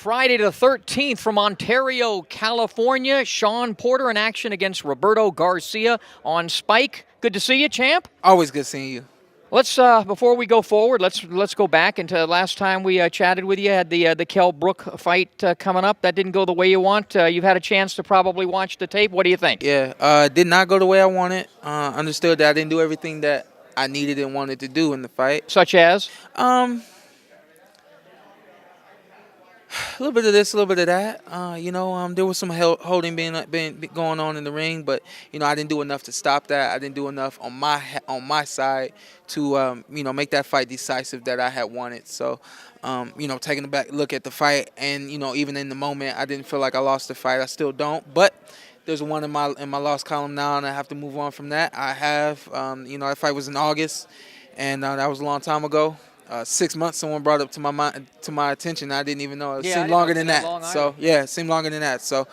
Friday the 13th from Ontario, California. Shawn Porter in action against Roberto Garcia on Spike. Good to see you, champ. Always good seeing you. Let's before we go forward, let's go back into last time we chatted with you. Had the Kell Brook fight coming up. That didn't go the way you want. You've had a chance to probably watch the tape. What do you think? Yeah, did not go the way I wanted. Understood that I didn't do everything that I needed and wanted to do in the fight. Such as? A little bit of this, a little bit of that. There was some holding being going on in the ring, but I didn't do enough to stop that. I didn't do enough on my side to make that fight decisive that I had wanted. So, taking a back look at the fight, and even in the moment, I didn't feel like I lost the fight. I still don't, but there's one in my loss column now, and I have to move on from that. I have, that fight was in August, and that was a long time ago. 6 months, someone brought up to my attention. I didn't even know. It seemed longer than that. So yeah, it seemed longer than that. So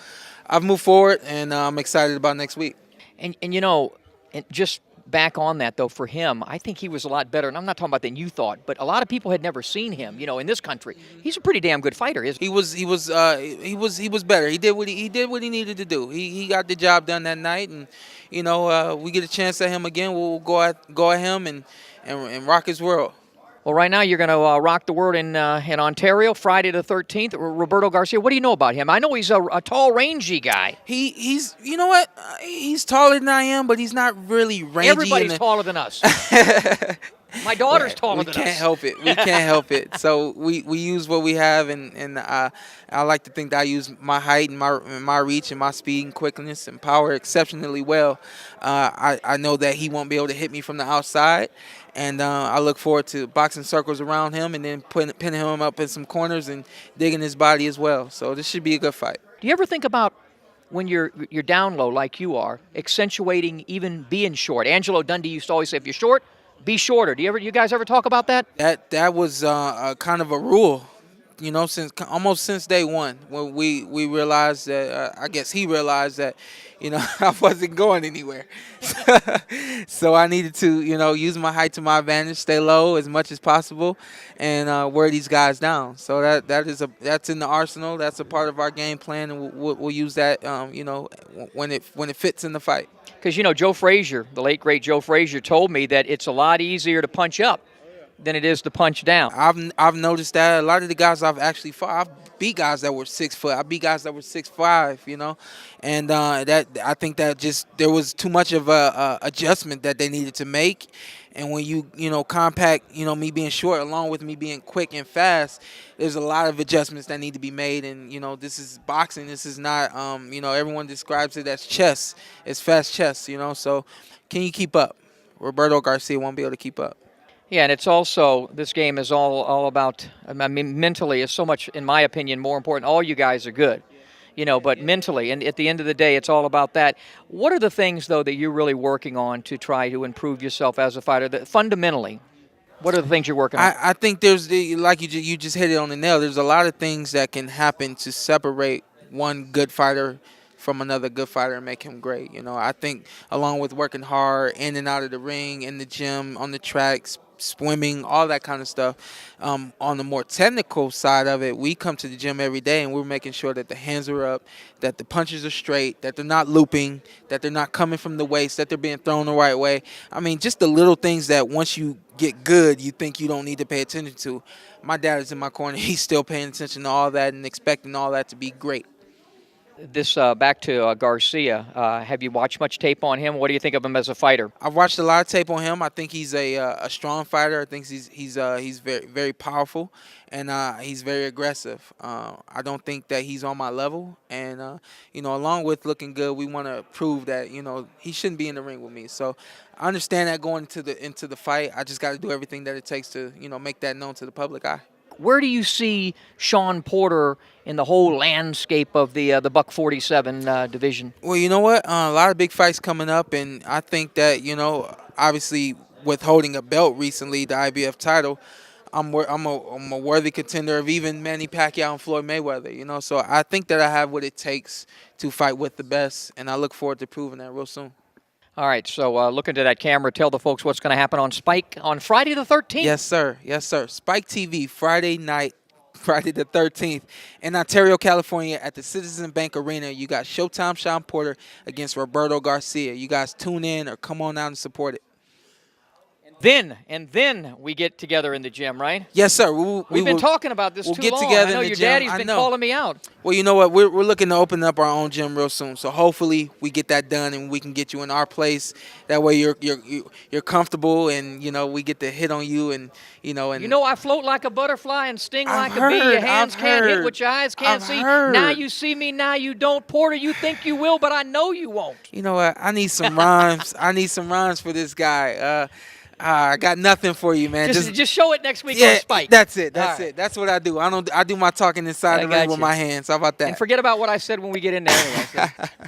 I've moved forward, and I'm excited about next week. And just back on that though, for him, I think he was a lot better. And I'm not talking about than you thought, but a lot of people had never seen him. In this country, he's a pretty damn good fighter, isn't he? He was better. He did what he needed to do. He got the job done that night, and we get a chance at him again. We'll go at him and rock his world. Well, right now you're going to rock the world in Ontario, Friday the 13th. Roberto Garcia, what do you know about him? I know he's a tall, rangy guy. He's he's taller than I am, but he's not really rangy. Everybody's taller than us. My daughter's taller than us. We can't help it. We can't help it. So we use what we have, and I like to think that I use my height and my reach and my speed and quickness and power exceptionally well. I know that he won't be able to hit me from the outside. And I look forward to boxing circles around him and then pinning him up in some corners and digging his body as well. So this should be a good fight. Do you ever think about when you're down low like you are, accentuating even being short? Angelo Dundee used to always say, if you're short, be shorter. Do you guys ever talk about that? That was kind of a rule, since day one, when we realized that I guess he realized that I wasn't going anywhere. So I needed to, use my height to my advantage, stay low as much as possible, and wear these guys down. So that's in the arsenal. That's a part of our game plan, and we'll use that, when it fits in the fight. Because Joe Frazier, the late great Joe Frazier, told me that it's a lot easier to punch up than it is to punch down. I've noticed that a lot of the guys I've actually fought, I've beat guys that were 6 foot. I beat guys that were 6'5", and that I think that just there was too much of a adjustment that they needed to make. And when you compact me being short along with me being quick and fast, there's a lot of adjustments that need to be made. And this is boxing. This is not everyone describes it as chess. It's fast chess. So can you keep up? Roberto Garcia won't be able to keep up. Yeah, and it's also, this game is all about, mentally is so much, in my opinion, more important. All you guys are good, but mentally, and at the end of the day, it's all about that. What are the things, though, that you're really working on to try to improve yourself as a fighter? Fundamentally, what are the things you're working on? I think there's, like you just hit it on the nail, there's a lot of things that can happen to separate one good fighter from another good fighter and make him great. I think along with working hard in and out of the ring, in the gym, on the tracks, swimming, all that kind of stuff. On the more technical side of it, we come to the gym every day and we're making sure that the hands are up, that the punches are straight, that they're not looping, that they're not coming from the waist, that they're being thrown the right way. Just the little things that once you get good, you think you don't need to pay attention to. My dad is in my corner. He's still paying attention to all that and expecting all that to be great. This back to Garcia. Have you watched much tape on him? What do you think of him as a fighter? I've watched a lot of tape on him. I think he's a strong fighter. I think he's very, very powerful, and he's very aggressive. I don't think that he's on my level, and along with looking good, we want to prove that he shouldn't be in the ring with me. So I understand that going into the fight. I just got to do everything that it takes to make that known to the public eye. Where do you see Shawn Porter in the whole landscape of the Buck 47 division? Well, you know what? A lot of big fights coming up, and I think that obviously with holding a belt recently, the IBF title, I'm a worthy contender of even Manny Pacquiao and Floyd Mayweather. So I think that I have what it takes to fight with the best, and I look forward to proving that real soon. All right, so look into that camera. Tell the folks what's going to happen on Spike on Friday the 13th. Yes, sir. Yes, sir. Spike TV, Friday night, Friday the 13th in Ontario, California at the Citizen Bank Arena. You got Showtime Shawn Porter against Roberto Garcia. You guys tune in or come on out and support it. Then we get together in the gym, right? Yes, sir. We've been talking about this we'll too get long. together I know in the your gym. daddy's been calling me out. Well, you know what? We're looking to open up our own gym real soon. So hopefully we get that done and we can get you in our place. That way you're comfortable and we get to hit on you and. I float like a butterfly and sting like a bee. Your hands can't hit what your eyes can't see. Now you see me, now you don't. Porter, you think you will, but I know you won't. You know what? I need some rhymes. I need some rhymes for this guy. I got nothing for you, man. Just show it next week on Spike. That's it. That's what I do. I do my talking inside the ring with my hands. How about that? And forget about what I said when we get in there anyway. So.